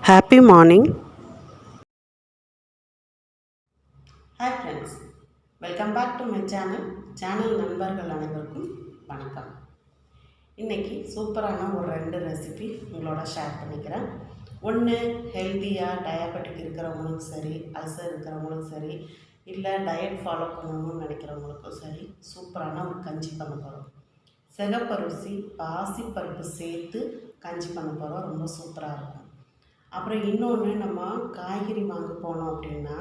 Happy morning. Hi friends, welcome back to my channel நண்பர்கள் அனைவருக்கும் வணக்கம். இன்னைக்கு சூப்பரான ஒரு 2 ரெசிபி உங்களோட ஷேர் பண்ணிக்கிறேன். ஒன்று ஹெல்த்தியாக டயபெட்டிக் இருக்கிறவங்களுக்கும் சரி, அல்சர் இருக்கிறவங்களுக்கும் சரி, இல்லை டயட் ஃபாலோ பண்ணணும்னு நினைக்கிறவங்களுக்கும் சரி, சூப்பரான ஒரு கஞ்சி பண்ண போகிறோம். சிகப்பரிசி பாசிப்பருப்பு சேர்த்து கஞ்சி பண்ண போகிறோம். ரொம்ப சூப்பராக இருக்கும். அப்புறம் இன்னொன்று, நம்ம காய்கறி வாங்க போனோம் அப்படின்னா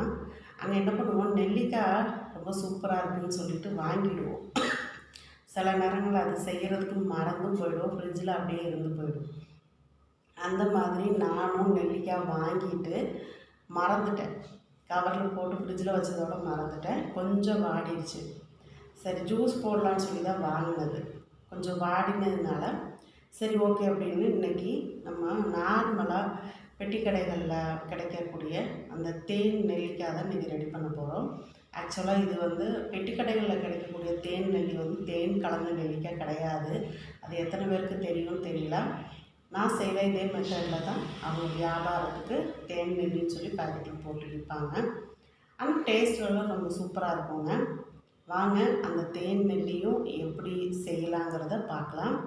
அங்கே என்ன பண்ணுவோம், நெல்லிக்காய் ரொம்ப சூப்பராக இருக்குதுன்னு சொல்லிட்டு வாங்கிடுவோம். சில நேரங்கள் அது செய்கிறதுக்கு மறந்தும் போயிடும், ஃப்ரிட்ஜில் அப்படியே இருந்து போயிடும். அந்த மாதிரி நானும் நெல்லிக்காய் வாங்கிட்டு மறந்துட்டேன். கவரில் போட்டு ஃப்ரிட்ஜில் வச்சதோட மறந்துட்டேன். கொஞ்சம் வாடிடுச்சு. சரி, ஜூஸ் போடலான்னு சொல்லி தான் வாங்கினது. கொஞ்சம் வாடினதுனால சரி ஓகே அப்படின்னு இன்றைக்கி நம்ம நார்மலாக பெட்டி கடைகளில் கிடைக்கக்கூடிய அந்த தேன் நெல்லிக்காய் தான் இன்றைக்கி ரெடி பண்ண போகிறோம். ஆக்சுவலாக இது வந்து பெட்டி கடைகளில் கிடைக்கக்கூடிய தேன் நெல்லி வந்து தேன் கலந்த நெல்லிக்காய் கிடையாது. அது எத்தனை பேருக்கு தெரியும்னு தெரியல. நான் செய்கிற இதே மெத்தடில் தான் அவங்க வியாபாரத்துக்கு தேன் நெல்லின்னு சொல்லி பாக்கெட்டில் போட்டு விற்பாங்க. ஆனால் டேஸ்ட்லாம் ரொம்ப சூப்பராக இருக்குங்க. வாங்க அந்த தேன் நெல்லியும் எப்படி செய்யலாங்கிறத பார்க்கலாம்.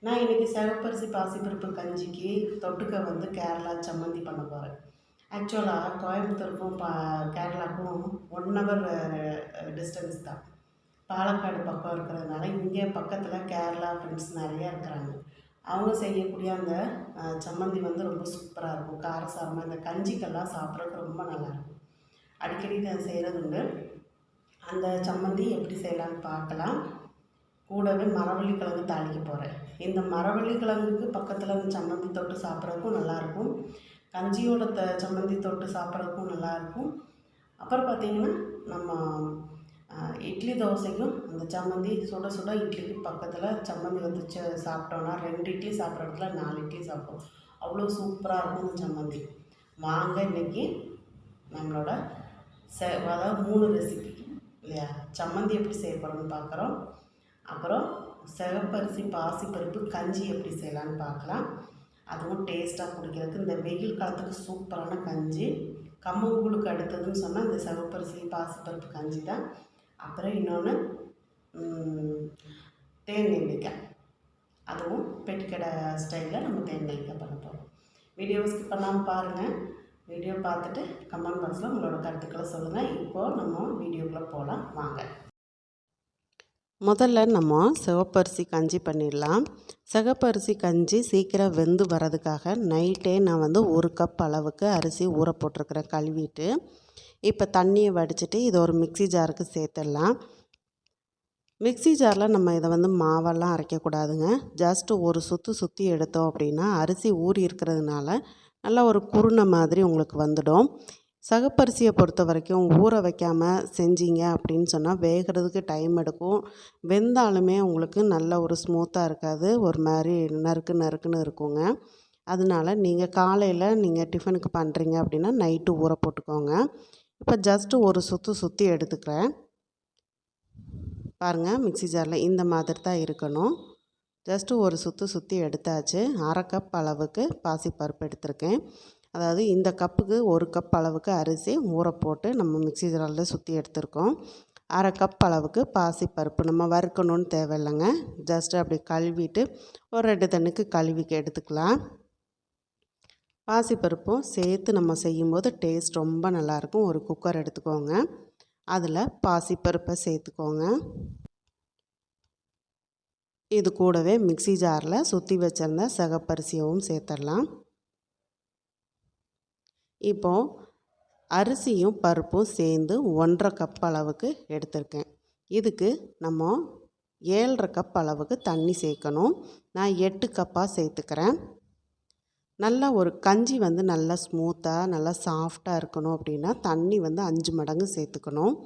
நான் இன்றைக்கி சிகப்பரிசி பாசிப்பருப்பு கஞ்சிக்கு தொட்டுக்க வந்து கேரளா சம்மந்தி பண்ண போகிறேன். ஆக்சுவலாக கோயம்புத்தூருக்கும் கேரளாவுக்கும் 1 ஹவர் டிஸ்டன்ஸ் தான். பாலக்காடு பக்கம் இருக்கிறதுனால இங்கே பக்கத்தில் கேரளா ஃப்ரெண்ட்ஸ் நிறையா இருக்கிறாங்க. அவங்க செய்யக்கூடிய அந்த சம்மந்தி வந்து ரொம்ப சூப்பராக இருக்கும். காரசாரமாக இந்த கஞ்சிக்கெல்லாம் சாப்பிட்றதுக்கு ரொம்ப நல்லாயிருக்கும். அடிக்கடி நான் செய்கிறது உண்டு. அந்த சம்மந்தி எப்படி செய்யலான்னு பார்க்கலாம். கூடவே மரவள்ளி கிழங்கு தாளிக்க போகிறேன். இந்த மரவள்ளி கிழங்குக்கு பக்கத்தில் அந்த சம்மந்தி தொட்டு சாப்பிட்றதுக்கும் நல்லாயிருக்கும். கஞ்சியோட சம்மந்தி தொட்டு சாப்பிட்றதுக்கும் நல்லாயிருக்கும். அப்புறம் பார்த்திங்கன்னா நம்ம இட்லி தோசைக்கும் அந்த சம்மந்தி சுட சுட இட்லிக்கு பக்கத்தில் சம்மந்தி வந்து சாப்பிட்டோன்னா 2 இட்லி சாப்பிட்ற இடத்துல 4 இட்லி சாப்பிட்டோம். அவ்வளோ சூப்பராக இருக்கும் இந்த சம்மந்தி. வாங்க இன்றைக்கி நம்மளோட அதாவது 3 ரெசிபி இல்லையா, சம்மந்தி எப்படி செய்ய போகிறோம்னு பார்க்குறோம். அப்புறம் சிகப்பரிசி பாசிப்பருப்பு கஞ்சி எப்படி செய்யலான்னு பார்க்கலாம். அதுவும் டேஸ்ட்டாக குடிக்கிறதுக்கு இந்த வெயில் காலத்துக்கு சூப்பரான கஞ்சி. கம்மங்கூழுக்கு அடுத்ததுன்னு சொன்னால் இந்த சிகப்பரிசி பாசிப்பருப்பு கஞ்சி தான். அப்புறம் இன்னொன்று தேன் நெல்லிக்காய், அதுவும் பெட்டிக்கடை ஸ்டைலில் நம்ம தேன் நெல்லிக்காய் பண்ண போகிறோம். வீடியோ ஸ்கிப் பண்ணாமல் பாருங்கள். வீடியோ பார்த்துட்டு கமெண்ட் பாக்ஸில் உங்களோட கருத்துக்களை சொல்லுங்கள். இப்போது நம்ம வீடியோக்குள்ளே போகலாம் வாங்க. முதல்ல நம்ம சிவப்பரிசி கஞ்சி பண்ணிடலாம். சிகப்பரிசி கஞ்சி சீக்கிரம் வெந்து வரதுக்காக நைட்டே நான் வந்து 1 கப் அளவுக்கு அரிசி ஊற போட்டிருக்கிறேன் கழுவிட்டு. இப்போ தண்ணியை வடிச்சிட்டு இதை ஒரு மிக்ஸி ஜாருக்கு சேர்த்துடலாம். மிக்ஸி ஜாரில் நம்ம இதை வந்து மாவெல்லாம் அரைக்கக்கூடாதுங்க. ஜஸ்ட்டு ஒரு சுற்றி எடுத்தோம் அப்படின்னா அரிசி ஊறி இருக்கிறதுனால நல்லா ஒரு குருணை மாதிரி உங்களுக்கு வந்துடும். சிகப்பரிசியை பொறுத்த வரைக்கும் ஊற வைக்காமல் செஞ்சீங்க அப்படின்னு சொன்னால் வேகிறதுக்கு டைம் எடுக்கும். வெந்தாலுமே உங்களுக்கு நல்ல ஒரு ஸ்மூத்தாக இருக்காது, ஒரு மாதிரி நறுக்குன்னு இருக்குங்க. அதனால நீங்கள் காலையில் நீங்கள் டிஃபனுக்கு பண்ணுறீங்க அப்படின்னா நைட்டு ஊற போட்டுக்கோங்க. இப்போ ஜஸ்ட்டு ஒரு சுற்றி எடுத்துக்கிறேன். பாருங்கள், மிக்ஸி ஜாரில் இந்த மாதிரி தான் இருக்கணும். ஜஸ்ட்டு ஒரு சுற்றி எடுத்தாச்சு. 1/2 கப் அளவுக்கு பாசிப்பருப்பு எடுத்திருக்கேன். அதாவது இந்த கப்புக்கு 1 கப் அளவுக்கு அரிசி ஊற போட்டு நம்ம மிக்ஸி ஜாரில் சுற்றி எடுத்துருக்கோம். 1/2 கப் அளவுக்கு பாசிப்பருப்பு நம்ம வறுக்கணும்னு தேவையில்லைங்க. ஜஸ்ட்டு அப்படி கழுவிட்டு ஒரு 2 தண்ணிக்கு கழுவிக்க எடுத்துக்கலாம். பாசிப்பருப்பும் சேர்த்து நம்ம செய்யும்போது டேஸ்ட் ரொம்ப நல்லாயிருக்கும். ஒரு குக்கர் எடுத்துக்கோங்க, அதில் பாசிப்பருப்பை சேர்த்துக்கோங்க. இது கூடவே மிக்ஸி ஜாரில் சுற்றி வச்சுருந்த சிகப்பரிசியவும் சேர்த்துடலாம். இப்போது அரிசியும் பருப்பும் சேர்ந்து 1/2 கப் அளவுக்கு எடுத்திருக்கேன். இதுக்கு நம்ம 7/2 கப் அளவுக்கு தண்ணி சேர்க்கணும். நான் 8 கப்பாக சேர்த்துக்கிறேன். நல்லா ஒரு கஞ்சி வந்து நல்லா ஸ்மூத்தாக நல்லா சாஃப்டாக இருக்கணும் அப்படின்னா தண்ணி வந்து 5 மடங்கு சேர்த்துக்கணும்.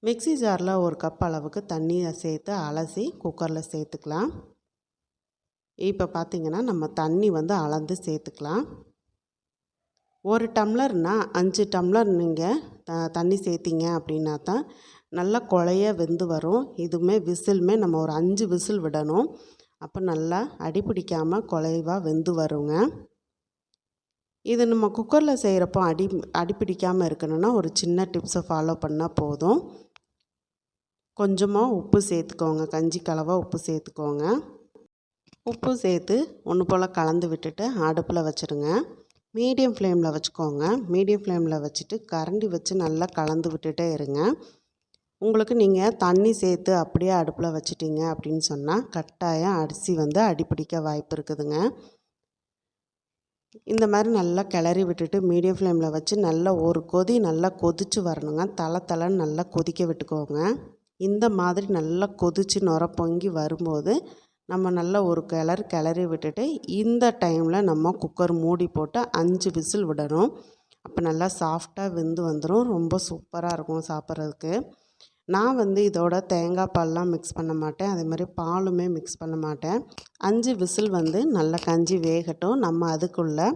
மிக்ஸி ஜாரில் 1 கப் அளவுக்கு தண்ணியை சேர்த்து அலசி குக்கரில் சேர்த்துக்கலாம். இப்போ பார்த்திங்கன்னா நம்ம தண்ணி வந்து அளந்து சேர்த்துக்கலாம். 1 டம்ளர்னால் 5 டம்ளர் நீங்கள் தண்ணி சேர்த்திங்க அப்படின்னா தான் நல்லா குழைய வெந்து வரும். இதுவுமே விசிலுமே நம்ம ஒரு 5 விசில் விடணும். அப்போ நல்லா அடிப்பிடிக்காமல் குலைவாக வெந்து வருங்க. இது நம்ம குக்கரில் செய்கிறப்போ அடிப்பிடிக்காமல் இருக்கணும்னா ஒரு சின்ன டிப்ஸை ஃபாலோ பண்ணால் போதும். கொஞ்சமாக உப்பு சேர்த்துக்கோங்க, கஞ்சிக்கு அளவாக உப்பு சேர்த்துக்கோங்க. உப்பு சேர்த்து ஒன்று போல் கலந்து விட்டுட்டு அடுப்பில் வச்சுருங்க. மீடியம் ஃப்ளேமில் வச்சுக்கோங்க. மீடியம் ஃப்ளேமில் வச்சுட்டு கரண்டி வச்சு நல்லா கலந்து விட்டுட்டே இருங்க. உங்களுக்கு நீங்கள் தண்ணி சேர்த்து அப்படியே அடுப்பில் வச்சிட்டிங்க அப்படின்னு சொன்னால் கட்டாயம் அரிசி அடிப்பிடிக்க வாய்ப்பு இருக்குதுங்க. இந்த மாதிரி நல்லா கிளறி விட்டுட்டு மீடியம் ஃப்ளேமில் வச்சு நல்லா ஒரு கொதி நல்லா கொதித்து வரணுங்க. தளன்னு நல்லா கொதிக்க விட்டுக்கோங்க. இந்த மாதிரி நல்லா கொதித்து நுர பொங்கி வரும்போது நம்ம நல்லா ஒரு கிளறி விட்டுட்டு இந்த டைமில் நம்ம குக்கர் மூடி போட்டு 5 விசில் விடணும். அப்போ நல்லா சாஃப்டாக வெந்து வந்துடும். ரொம்ப சூப்பராக இருக்கும் சாப்பிட்றதுக்கு. நான் இதோட தேங்காய் பால்லாம் மிக்ஸ் பண்ண மாட்டேன், அதே மாதிரி பாலுமே மிக்ஸ் பண்ண மாட்டேன். 5 விசில் நல்லா கஞ்சி வேகட்டும். நம்ம அதுக்குள்ளே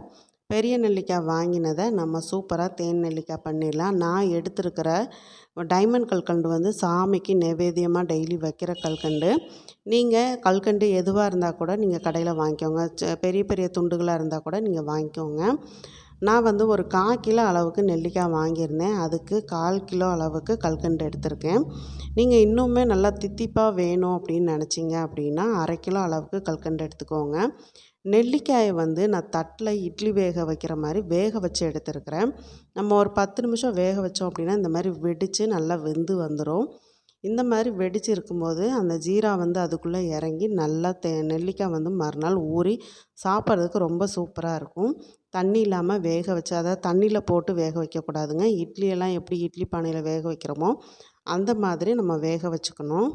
பெரிய நெல்லிக்காய் வாங்கினதை நம்ம சூப்பராக தேன் நெல்லிக்காய் பண்ணிடலாம். நான் எடுத்துருக்கிற டைமண்ட் கல்கண்டு சாமிக்கு நைவேத்தியமாக டெய்லி வைக்கிற கல்கண்டு. நீங்கள் கல்கண்டு எதுவாக இருந்தால் கூட நீங்கள் கடையில் வாங்கிக்கோங்க. பெரிய பெரிய துண்டுகளாக இருந்தால் கூட நீங்கள் வாங்கிக்கோங்க. நான் ஒரு 1/4 கிலோ அளவுக்கு நெல்லிக்காய் வாங்கியிருந்தேன். அதுக்கு 1/4 கிலோ அளவுக்கு கல்கண்டு எடுத்திருக்கேன். நீங்கள் இன்னுமே நல்லா தித்திப்பாக வேணும் அப்படின்னு நினச்சிங்க அப்படின்னா 1/2 கிலோ அளவுக்கு கல்கண்டு எடுத்துக்கோங்க. நெல்லிக்காயை நான் தட்டில் இட்லி வேக வைக்கிற மாதிரி வேக வச்சு எடுத்துருக்கிறேன். நம்ம ஒரு 10 நிமிஷம் வேக வச்சோம் அப்படின்னா இந்த மாதிரி வெடித்து நல்லா வெந்து வந்துடும். இந்த மாதிரி வெடித்து இருக்கும்போது அந்த ஜீரா அதுக்குள்ளே இறங்கி நல்லா நெல்லிக்காய் மறுநாள் ஊறி சாப்பிட்றதுக்கு ரொம்ப சூப்பராக இருக்கும். தண்ணி இல்லாமல் வேக வச்சு, அதாவது தண்ணியில் போட்டு வேக வைக்கக்கூடாதுங்க. இட்லியெல்லாம் எப்படி இட்லி பானையில் வேக வைக்கிறோமோ அந்த மாதிரி நம்ம வேக வச்சுக்கணும்.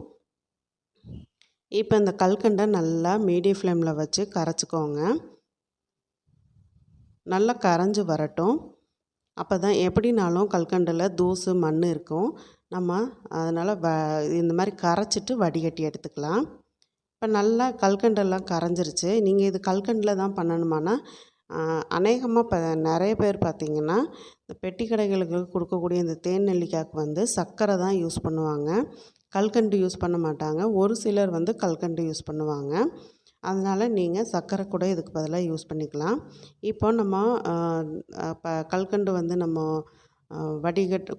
இப்போ இந்த கல்கண்டை நல்லா மீடியம் ஃப்ளேமில் வச்சு கரைச்சிக்கோங்க. நல்லா கரைஞ்சி வரட்டும். அப்போ தான் எப்படினாலும் கல்கண்டில் தூசு மண் இருக்கும். நம்ம அதனால் இந்த மாதிரி கரைச்சிட்டு வடிகட்டி எடுத்துக்கலாம். இப்போ நல்லா கல்கண்டெல்லாம் கரைஞ்சிருச்சு. நீங்கள் இது கல்கண்டில் தான் பண்ணணுமானா அநேகமாக நிறைய பேர் பார்த்திங்கன்னா இந்த பெட்டி கடைகளுக்கு கொடுக்கக்கூடிய இந்த தேன் நெல்லிக்காய்க்கு சர்க்கரை தான் யூஸ் பண்ணுவாங்க, கல்கண்டு யூஸ் பண்ண மாட்டாங்க. ஒரு சிலர் கல்கண்டு யூஸ் பண்ணுவாங்க. அதனால் நீங்கள் சர்க்கரை கூட இதுக்கு பதிலாக யூஸ் பண்ணிக்கலாம். இப்போ நம்ம கல்கண்டு நம்ம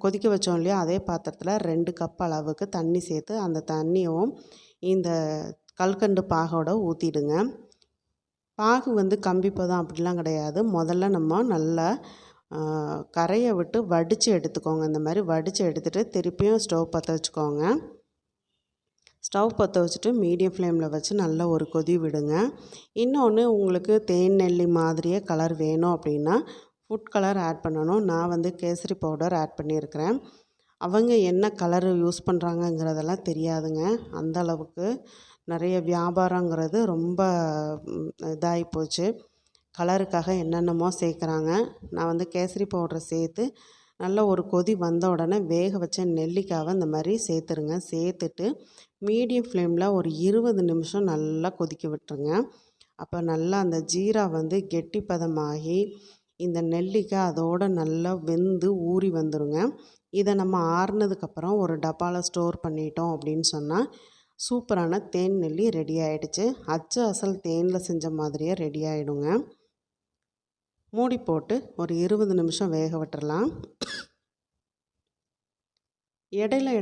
கொதிக்க வச்சோம் இல்லையா, அதே பாத்திரத்தில் 2 கப் அளவுக்கு தண்ணி சேர்த்து அந்த தண்ணியும் இந்த கல்கண்டு பாகோட ஊற்றிடுங்க. பாகு கம்பிப்பதம் அப்படிலாம் கிடையாது. முதல்ல நம்ம நல்லா கரையை விட்டு வடித்து எடுத்துக்கோங்க. இந்த மாதிரி வடித்து எடுத்துகிட்டு திருப்பியும் ஸ்டவ் பற்ற வச்சுக்கோங்க. ஸ்டவ் பற்ற வச்சுட்டு மீடியம் ஃப்ளேமில் வச்சு நல்லா ஒரு கொதி விடுங்க. இன்னொன்று, உங்களுக்கு தேன் நெல்லி மாதிரியே கலர் வேணும் அப்படின்னா ஃபுட் கலர் ஆட் பண்ணணும். நான் கேசரி பவுடர் ஆட் பண்ணியிருக்கிறேன். அவங்க என்ன கலர் யூஸ் பண்ணுறாங்கங்கிறதெல்லாம் தெரியாதுங்க. அந்த அளவுக்கு நிறைய வியாபாரங்கிறது ரொம்ப இதாகி போச்சு. கலருக்காக என்னென்னமோ சேர்க்குறாங்க. நான் கேசரி பவுடரை சேர்த்து நல்லா ஒரு கொதி வந்த உடனே வேக வச்ச நெல்லிக்காவை இந்த மாதிரி சேர்த்துருங்க. சேர்த்துட்டு மீடியம் ஃப்ளேமில் ஒரு 20 நிமிஷம் நல்லா கொதிக்க விட்டுருங்க. அப்போ நல்லா அந்த ஜீரா கெட்டிப்பதமாகி இந்த நெல்லிக்காய் அதோடு நல்லா வெந்து ஊறி வந்துடுங்க. இதை நம்ம ஆறுனதுக்கப்புறம் ஒரு டப்பாவில் ஸ்டோர் பண்ணிட்டோம் அப்படின்னு சொன்னால் சூப்பரான தேன் நெல்லி ரெடி ஆகிடுச்சு. அசல் தேனில் செஞ்ச மாதிரியே ரெடி ஆகிடுங்க. மூடி போட்டு ஒரு 20 நிமிஷம் வேக விட்டுறலாம். இடையில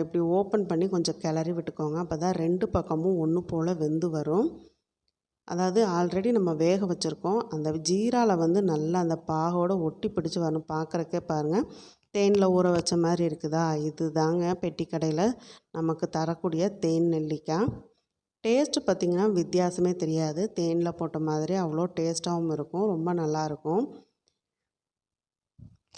இப்படி ஓப்பன் பண்ணி கொஞ்சம் கிளறி விட்டுக்கோங்க. அப்போ தான் 2 பக்கமும் ஒன்று போல் வெந்து வரும். அதாவது ஆல்ரெடி நம்ம வேக வச்சுருக்கோம். அந்த ஜீராவில் நல்லா அந்த பாகோடு ஒட்டி பிடிச்சி வரணும். பார்க்குறக்கே பாருங்கள், தேனில் ஊற வச்ச மாதிரி இருக்குதா? இது தாங்க பெட்டி கடையில் நமக்கு தரக்கூடிய தேன் நெல்லிக்காய். டேஸ்ட்டு பார்த்திங்கன்னா வித்தியாசமே தெரியாது. தேனில் போட்ட மாதிரி அவ்வளோ டேஸ்ட்டாகவும் இருக்கும். ரொம்ப நல்லாயிருக்கும்.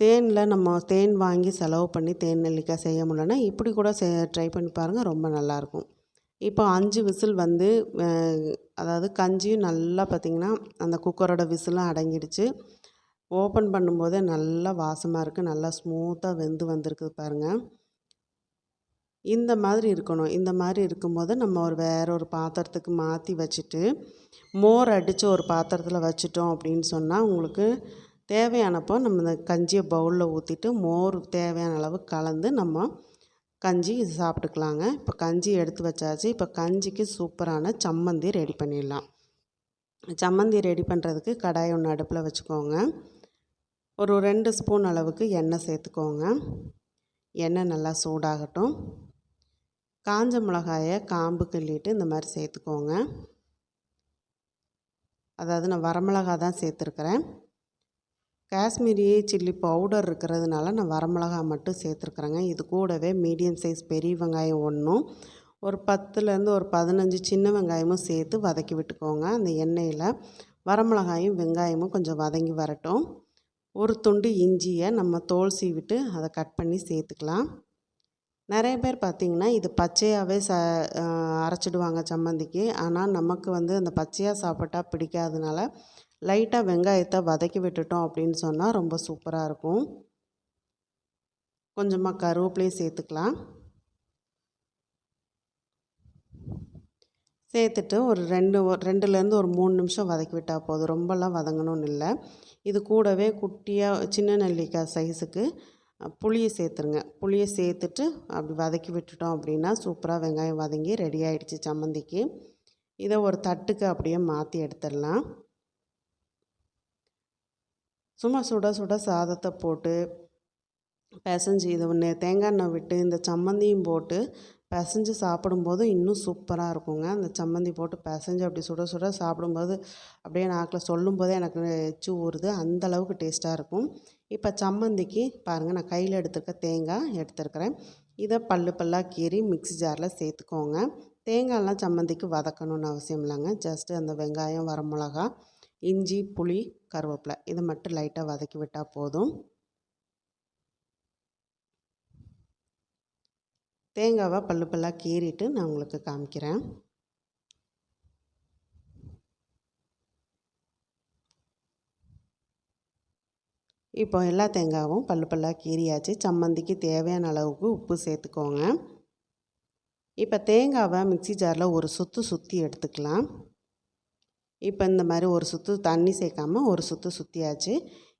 தேனில் நம்ம தேன் வாங்கி செலவு பண்ணி தேன் நெல்லிக்காய் செய்ய முடியலன்னா இப்படி கூட ட்ரை பண்ணி பாருங்கள், ரொம்ப நல்லாயிருக்கும். இப்போ 5 விசில் அதாவது கஞ்சியும் நல்லா பார்த்திங்கன்னா அந்த குக்கரோட விசிலும் அடங்கிடுச்சு. ஓப்பன் பண்ணும்போதே நல்லா வாசமாக இருக்குது. நல்லா ஸ்மூத்தாக வெந்து வந்திருக்குது பாருங்கள். இந்த மாதிரி இருக்கணும். இந்த மாதிரி இருக்கும்போது நம்ம வேற ஒரு பாத்திரத்துக்கு மாற்றி வச்சுட்டு மோர் அடித்து ஒரு பாத்திரத்தில் வச்சுட்டோம் அப்படின்னு சொன்னால் உங்களுக்கு தேவையானப்போ நம்ம இந்த கஞ்சியை பவுலில் ஊற்றிட்டு மோர் தேவையான அளவு கலந்து நம்ம கஞ்சி இது சாப்பிட்டுக்கலாங்க. இப்போ கஞ்சி எடுத்து வச்சாச்சு. இப்போ கஞ்சிக்கு சூப்பரான சம்மந்தி ரெடி பண்ணிடலாம். சம்மந்தி ரெடி பண்ணுறதுக்கு கடாய் ஒன்று அடுப்பில் வச்சுக்கோங்க. ஒரு 2 ஸ்பூன் அளவுக்கு எண்ணெய் சேர்த்துக்கோங்க. எண்ணெய் நல்லா சூடாகட்டும். காஞ்ச மிளகாயை காம்பு கிள்ளிட்டு இந்த மாதிரி சேர்த்துக்கோங்க. அதாவது நான் வரமிளகா தான் சேர்த்துருக்குறேன். காஷ்மீரி சில்லி பவுடர் இருக்கிறதுனால நான் வரமிளகா மட்டும் சேர்த்துருக்குறேங்க. இது கூடவே மீடியம் சைஸ் பெரிய வெங்காயம் ஒன்றும், ஒரு 10லேருந்து ஒரு 15 சின்ன வெங்காயமும் சேர்த்து வதக்கி விட்டுக்கோங்க. அந்த எண்ணெயில் வரமிளகாயும் வெங்காயமும் கொஞ்சம் வதங்கி வரட்டும். ஒரு துண்டு இஞ்சியை நம்ம தோல் சீவிட்டு அதை கட் பண்ணி சேர்த்துக்கலாம். நிறைய பேர் பார்த்திங்கன்னா இது பச்சையாகவே அரைச்சிடுவாங்க சம்மந்திக்கு. ஆனால் நமக்கு வந்து அந்த பச்சையாக சாப்பிட்டா பிடிக்காதனால லைட்டாக வெங்காயத்தை வதக்கி விட்டுட்டோம் அப்படின்னு சொன்னால் ரொம்ப சூப்பராக இருக்கும். கொஞ்சமாக கருவேப்பிலையும் சேர்த்துக்கலாம். சேர்த்துட்டு ஒரு 2லேருந்து ஒரு 3 நிமிஷம் வதக்கி விட்டால் போதும். ரொம்பலாம் வதங்கணும்னு இல்லை. இது கூடவே குட்டியாக சின்ன நெல்லிக்காய் சைஸுக்கு புளியை சேர்த்துருங்க. புளியை சேர்த்துட்டு அப்படி வதக்கி விட்டுட்டோம் அப்படின்னா சூப்பராக வெங்காயம் வதங்கி ரெடி ஆகிடுச்சு சம்மந்திக்கு. இதை ஒரு தட்டுக்கு அப்படியே மாற்றி எடுத்துடலாம். சும்மா சுட சுட சாதத்தை போட்டு பிசைஞ்சு இது ஒன்று தேங்காய் எண்ணெய் விட்டு இந்த சம்மந்தியும் போட்டு பிசைஞ்சு சாப்பிடும்போது இன்னும் சூப்பராக இருக்குங்க. அந்த சம்மந்தி போட்டு பிசைஞ்சு அப்படி சுட சுட சாப்பிடும்போது அப்படியே நாக்கில் சொல்லும்போதே எனக்கு எச்சி ஊறுது. அந்தளவுக்கு டேஸ்ட்டாக இருக்கும். இப்போ சம்மந்திக்கு பாருங்கள், நான் கையில் எடுத்துருக்க தேங்காய் எடுத்துருக்கிறேன். இதை பல்லாக கீறி மிக்ஸி ஜாரில் சேர்த்துக்கோங்க. தேங்காயெலாம் சம்மந்திக்கு வதக்கணும்னு அவசியம் இல்லைங்க. ஜஸ்ட்டு அந்த வெங்காயம், வரமிளகா, இஞ்சி, புளி, கருவேப்பிலை இதை மட்டும் லைட்டாக வதக்கி விட்டால் போதும். தேங்காவை பல்லாக கீறிட்டு நான் உங்களுக்கு காமிக்கிறேன். இப்போ எல்லா தேங்காவும் பல்லாக கீறியாச்சு. சம்மந்திக்கு தேவையான அளவுக்கு உப்பு சேர்த்துக்கோங்க. இப்போ தேங்காவை மிக்ஸி ஜாரில் ஒரு சுற்றி எடுத்துக்கலாம். இப்போ இந்த மாதிரி ஒரு சுற்று தண்ணி சேர்க்காம ஒரு சுற்றியாச்சு.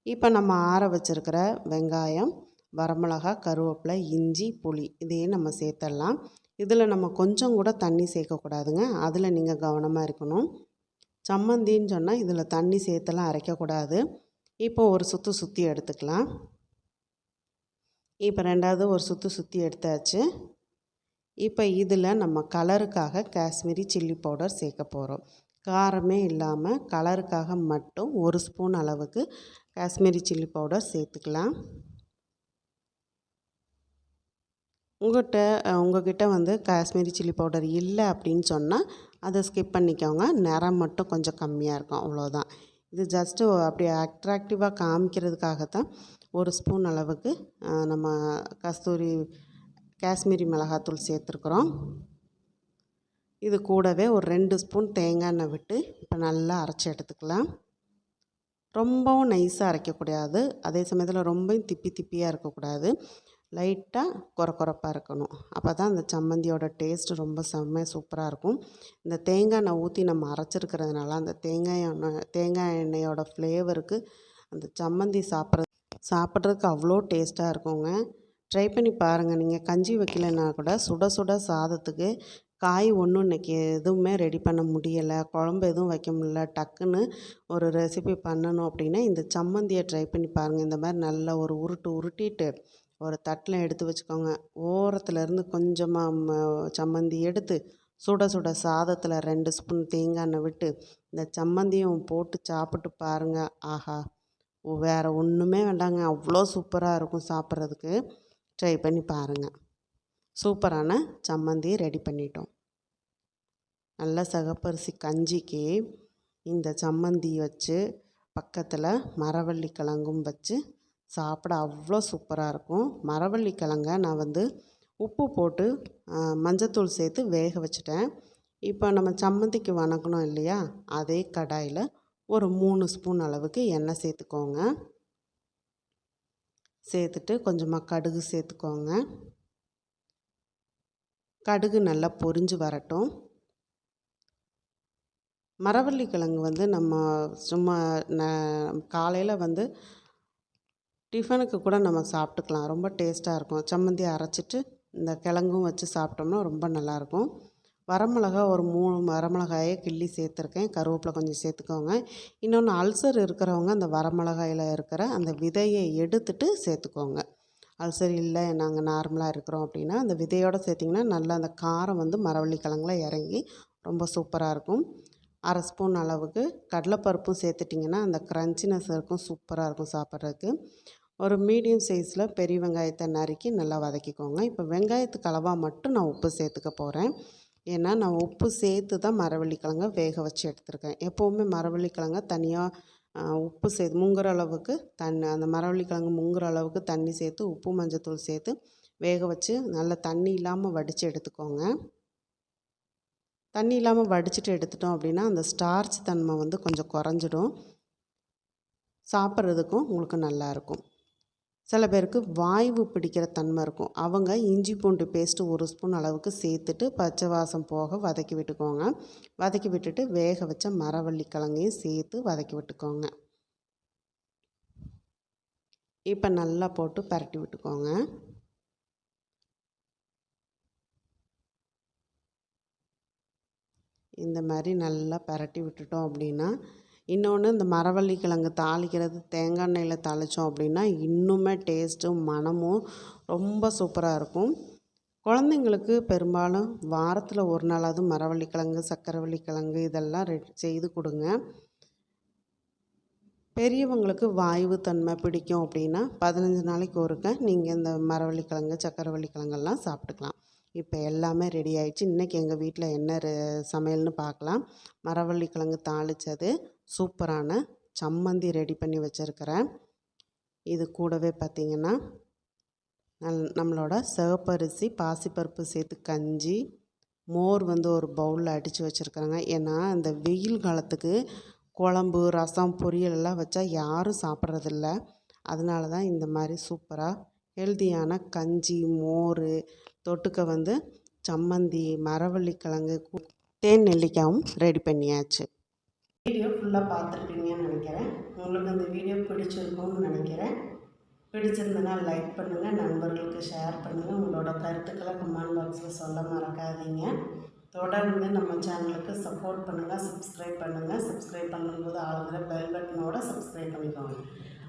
இப்போ நம்ம ஆற வச்சுருக்கிற வெங்காயம், வரமிளகா, கருவேப்பிலை, இஞ்சி, புளி இதையும் நம்ம சேர்த்துடலாம். இதில் நம்ம கொஞ்சம் கூட தண்ணி சேர்க்கக்கூடாதுங்க. அதில் நீங்கள் கவனமாக இருக்கணும். சம்மந்தின்னு சொன்னால் இதில் தண்ணி சேர்த்தெல்லாம் அரைக்கக்கூடாது. இப்போ ஒரு சுற்றி எடுத்துக்கலாம். இப்போ 2வது ஒரு சுற்றி எடுத்தாச்சு. இப்போ இதில் நம்ம கலருக்காக காஷ்மீரி சில்லி பவுடர் சேர்க்க போகிறோம். காரமே இல்லாமல் கலருக்காக மட்டும் 1 ஸ்பூன் அளவுக்கு காஷ்மீரி சில்லி பவுடர் சேர்த்துக்கலாம். உங்கள்கிட்ட வந்து காஷ்மீரி சில்லி பவுடர் இல்லை அப்படின்னு சொன்னால் அதை ஸ்கிப் பண்ணிக்கோங்க. நிறம் மட்டும் கொஞ்சம் கம்மியாக இருக்கும், அவ்வளோதான். இது ஜஸ்ட்டு அப்படியே அட்ராக்டிவாக காமிக்கிறதுக்காகத்தான் 1 ஸ்பூன் அளவுக்கு நம்ம காஷ்மீரி மிளகாத்தூள் சேர்த்துருக்குறோம். இது கூடவே ஒரு 2 ஸ்பூன் தேங்காய் எண்ணெய் விட்டு இப்போ நல்லா அரைச்சி எடுத்துக்கலாம். ரொம்பவும் நைஸாக அரைக்கக்கூடாது, அதே சமயத்தில் ரொம்பவும் திப்பியாக இருக்கக்கூடாது. லைட்டாக கொரப்பாக இருக்கணும். அப்போ தான் அந்த சம்மந்தியோட டேஸ்ட்டு ரொம்ப செம்மையாக சூப்பராக இருக்கும். இந்த தேங்காய் எண்ணெய் ஊற்றி நம்ம அரைச்சிருக்கிறதுனால அந்த தேங்காய் எண்ணெயோட ஃப்ளேவருக்கு அந்த சம்மந்தி சாப்பிட்றதுக்கு அவ்வளோ டேஸ்ட்டாக இருக்குங்க. ட்ரை பண்ணி பாருங்கள். நீங்கள் கஞ்சி வைக்கலைன்னா கூட சுட சுட சாதத்துக்கு காய் ஒன்றும் இன்றைக்கி எதுவுமே ரெடி பண்ண முடியலை, குழம்பு எதுவும் வைக்க முடியல, டக்குன்னு ஒரு ரெசிபி பண்ணணும் அப்படின்னா இந்த சம்மந்தியை ட்ரை பண்ணி பாருங்கள். இந்த மாதிரி நல்லா ஒரு உருட்டிட்டு ஒரு தட்டில் எடுத்து வச்சுக்கோங்க. ஓரத்துலேருந்து கொஞ்சமாக சம்மந்தி எடுத்து சுட சுட சாதத்தில் 2 ஸ்பூன் தேங்காய் எண்ணெய் விட்டு இந்த சம்மந்தியும் போட்டு சாப்பிட்டு பாருங்கள். ஆஹா, வேறு ஒன்றுமே வேண்டாங்க, அவ்வளோ சூப்பராக இருக்கும் சாப்பிட்றதுக்கு. ட்ரை பண்ணி பாருங்கள். சூப்பரான சம்மந்தி ரெடி பண்ணிட்டோம். நல்ல சிகப்பரிசி கஞ்சிக்கு இந்த சம்மந்தி வச்சு பக்கத்தில் மரவள்ளி கிழங்கும் வச்சு சாப்பிட அவ்வளோ சூப்பராக இருக்கும். மரவள்ளி கிழங்க நான் வந்து உப்பு போட்டு மஞ்சத்தூள் சேர்த்து வேக வச்சுட்டேன். இப்போ நம்ம சம்மந்திக்கு வணக்கணும் இல்லையா, அதே கடாயில் ஒரு 3 ஸ்பூன் அளவுக்கு எண்ணெய் சேர்த்துக்கோங்க. சேர்த்துட்டு கொஞ்சமாக கடுகு சேர்த்துக்கோங்க. கடுகு நல்லா பொரிஞ்சு வரட்டும். மரவள்ளி கிழங்கு வந்து நம்ம சும்மா காலையில் வந்து டிஃபனுக்கு கூட நம்ம சாப்பிட்டுக்கலாம். ரொம்ப டேஸ்ட்டாக இருக்கும். சம்மந்தி அரைச்சிட்டு இந்த கிழங்கும் வச்சு சாப்பிட்டோம்னா ரொம்ப நல்லாயிருக்கும். வரமிளகா ஒரு 3 வரமிளகாயை கிள்ளி சேர்த்துருக்கேன். கருவேப்பிலை கொஞ்சம் சேர்த்துக்கோங்க. இன்னொன்று அல்சர் இருக்கிறவங்க அந்த வரமிளகாயில் இருக்கிற அந்த விதையை எடுத்துட்டு சேர்த்துக்கோங்க. அல்சர் இல்லை, நாங்கள் நார்மலாக இருக்கிறோம் அப்படின்னா அந்த விதையோடு சேர்த்திங்கன்னா நல்லா அந்த காரம் வந்து மரவள்ளி கிழங்குல இறங்கி ரொம்ப சூப்பராக இருக்கும். 1/2 ஸ்பூன் அளவுக்கு கடலைப்பருப்பும் சேர்த்துட்டிங்கன்னா அந்த க்ரன்ச்சினஸ் இருக்கும், சூப்பராக இருக்கும் சாப்பிட்றதுக்கு. ஒரு மீடியம் சைஸில் பெரிய வெங்காயத்தை நறுக்கி நல்லா வதக்கிக்கோங்க. இப்போ வெங்காயத்துக்கு அளவாக மட்டும் நான் உப்பு சேர்த்துக்க போகிறேன். ஏன்னா நான் உப்பு சேர்த்து தான் மரவள்ளி கிழங்க வேக வச்சு எடுத்துருக்கேன். எப்போவுமே மரவள்ளி கிழங்க தனியாக உப்பு சேர்த்து முங்குற அளவுக்கு அந்த மரவள்ளி கிழங்கு முங்குற அளவுக்கு தண்ணி சேர்த்து உப்பு மஞ்சத்தூள் சேர்த்து வேக வச்சு நல்லா தண்ணி இல்லாமல் வடித்து எடுத்துக்கோங்க. தண்ணி இல்லாமல் வடிச்சிட்டு எடுத்துட்டோம் அப்படின்னா அந்த ஸ்டார்ச் தன்மை வந்து கொஞ்சம் குறைஞ்சிடும், சாப்பிட்றதுக்கும் உங்களுக்கு நல்லாயிருக்கும். சில பேருக்கு வாய்வு பிடிக்கிற தன்மை இருக்கும், அவங்க இஞ்சி பூண்டு பேஸ்ட்டு 1 ஸ்பூன் அளவுக்கு சேர்த்துட்டு பச்சை வாசம் போக வதக்கி விட்டுக்கோங்க. வதக்கி விட்டுட்டு வேக வச்ச மரவள்ளி கிழங்கையும் சேர்த்து வதக்கி விட்டுக்கோங்க. இப்போ நல்லா போட்டு பரட்டி விட்டுக்கோங்க. இந்த மாதிரி நல்லா பரட்டி விட்டுட்டோம் அப்படின்னா, இன்னொன்று இந்த மரவள்ளி கிழங்கு தாளிக்கிறது தேங்காய் எண்ணெயில் தாளித்தோம் அப்படின்னா இன்னுமே டேஸ்ட்டும் மணமும் ரொம்ப சூப்பராக இருக்கும். குழந்தைங்களுக்கு பெரும்பாலும் வாரத்தில் ஒரு நாளாவது மரவள்ளி கிழங்கு, சக்கரவள்ளி கிழங்கு இதெல்லாம் செய்து கொடுங்க. பெரியவங்களுக்கு வாய்வு தன்மை பிடிக்கும் அப்படின்னா 15 நாளைக்கு ஒருக்க நீங்கள் இந்த மரவள்ளி கிழங்கு, சக்கரவள்ளி கிழங்கெல்லாம் சாப்பிட்டுக்கலாம். இப்போ எல்லாமே ரெடி ஆயிடுச்சு. இன்றைக்கி எங்கள் வீட்டில் என்ன சமையல்னு பார்க்கலாம். மரவள்ளி கிழங்கு தாளித்தது, சூப்பரான சம்மந்தி ரெடி பண்ணி வச்சுருக்கிறேன். இது கூடவே பார்த்திங்கன்னா நம்மளோட சிவப்பரிசி பாசிப்பருப்பு சேர்த்து கஞ்சி, மோர் வந்து ஒரு பவுலில் அடித்து வச்சுருக்குறேங்க. ஏன்னா இந்த வெயில் காலத்துக்கு குழம்பு, ரசம், பொரியல் எல்லாம் வச்சா யாரும் சாப்பிட்றதில்ல. அதனால தான் இந்த மாதிரி சூப்பராக ஹெல்தியான கஞ்சி, மோர், தொட்டுக்க வந்து சம்மந்தி, மரவள்ளி கிழங்கு, தேன் நெல்லிக்காயும் ரெடி பண்ணியாச்சு. வீடியோ ஃபுல்லாக பார்த்துருப்பீங்கன்னு நினைக்கிறேன். உங்களுக்கு இந்த வீடியோ பிடிச்சிருக்கும்னு நினைக்கிறேன். பிடிச்சிருந்தனா லைக் பண்ணுங்கள், நண்பர்களுக்கு ஷேர் பண்ணுங்கள். உங்களோட கருத்துக்களை கமெண்ட் பாக்ஸில் சொல்ல மறக்காதீங்க. தொடர்ந்து நம்ம சேனலுக்கு சப்போர்ட் பண்ணுங்கள், சப்ஸ்கிரைப் பண்ணுங்கள். சப்ஸ்கிரைப் பண்ணும்போது ஆளுங்கிற பெல் பட்டனோட சப்ஸ்கிரைப் பண்ணிக்கோங்க.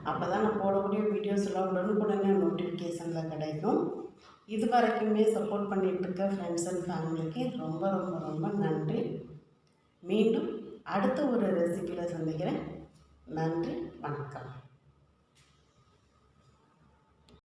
அப்போ தான் நான் போடக்கூடிய வீடியோஸ் எல்லாம் உடனுக்குடனே நோட்டிஃபிகேஷனில் கிடைக்கும். இது வரைக்குமே சப்போர்ட் பண்ணிகிட்ருக்க ஃப்ரெண்ட்ஸ் அண்ட் ஃபேமிலிக்கு ரொம்ப ரொம்ப ரொம்ப நன்றி. மீண்டும் அடுத்த ஒரு ரெசிபியில் சந்திக்கிறேன். நன்றி, வணக்கம்.